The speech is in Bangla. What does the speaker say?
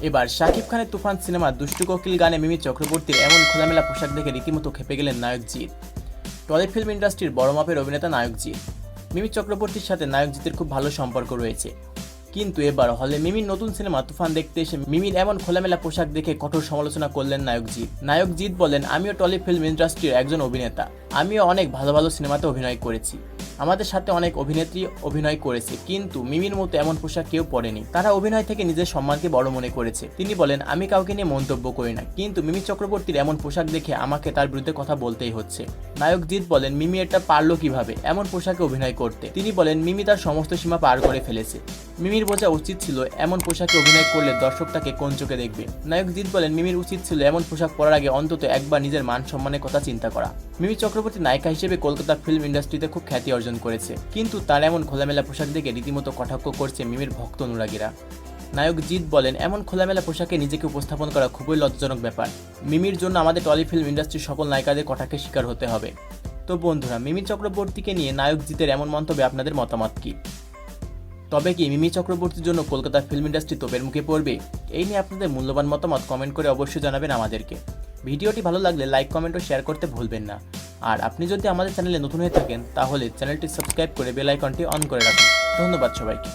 এবার শাকিব খানের তুফান সিনেমার দুষ্টু কোকিল গানে মিমি চক্রবর্তীর এমন খোলামেলা পোশাক দেখে রীতিমতো খেপে গেলেন নায়ক জিৎ। টলি ফিল্ম ইন্ডাস্ট্রির বড় মাপের অভিনেতা নায়ক জিৎ। মিমি চক্রবর্তীর সাথে নায়ক জিতের খুব ভালো সম্পর্ক রয়েছে, কিন্তু এবার হলে মিমির নতুন সিনেমা তুফান দেখতে এসে মিমির এমন খোলামেলা পোশাক দেখে কঠোর সমালোচনা করলেন নায়ক জিৎ বলেন, আমিও টলি ফিল্ম ইন্ডাস্ট্রির একজন অভিনেতা, আমিও অনেক ভালো ভালো সিনেমাতে অভিনয় করেছি, আমাদের সাথে অনেক অভিনেত্রী অভিনয় করেছে, কিন্তু মিমির মতো এমন পোশাক কেউ পরেনি। তারা অভিনয় থেকে নিজের সম্মানকে বড় মনে করেছে। তিনি বলেন, আমি কাউকে নিয়ে মন্তব্য করি না, কিন্তু মিমি চক্রবর্তীর এমন পোশাক দেখে আমাকে তার বিরুদ্ধে কথা বলতেই হচ্ছে। নায়ক জিৎ বলেন, মিমি এটা পারলো কিভাবে এমন পোশাকে অভিনয় করতে। তিনি বলেন, মিমি তার সমস্ত সীমা পার করে ফেলেছে। মিমির বোঝা উচিত ছিল এমন পোশাকে অভিনয় করলে দর্শক তাকে কোন চোখে দেখবে। নায়ক জিৎ বলেন, মিমির উচিত ছিল এমন পোশাক পরার আগে অন্তত একবার নিজের মান সম্মানের কথা চিন্তা করা। মিমি চক্রবর্তী নায়িকা হিসেবে কলকাতা ফিল্ম ইন্ডাস্ট্রিতে খুব খ্যাতি অর্জন করেছে, কিন্তু তার এমন খোলামেলা পোশাক দেখে রীতিমতো কটাক্ষ করছে মিমির ভক্ত অনুরাগীরা। নায়ক জিৎ বলেন, এমন খোলামেলা পোশাকে নিজেকে উপস্থাপন করা খুবই লজ্জাজনক ব্যাপার। মিমির জন্য আমাদের টলি ফিল্ম ইন্ডাস্ট্রির সকল নায়িকাদের কটাক্ষের শিকার হতে হবে। তো বন্ধুরা, মিমি চক্রবর্তীকে নিয়ে নায়ক জিতের এমন মন্তব্যে আপনাদের মতামত কি? তবে কি মিমি চক্রবর্তীর জন্য কলকাতা ফিল্ম ইন্ডাস্ট্রি তোপের মুখে পড়বে? এই নিয়ে আপনাদের মূল্যবান মতামত কমেন্ট করে অবশ্যই জানাবেন আমাদেরকে। ভিডিওটি ভালো লাগলে লাইক, কমেন্ট ও শেয়ার করতে ভুলবেন না। আর আপনি যদি আমাদের চ্যানেলে নতুন হয়ে থাকেন তাহলে চ্যানেলটি সাবস্ক্রাইব করে বেল আইকনটি অন করে রাখুন। ধন্যবাদ সবাইকে।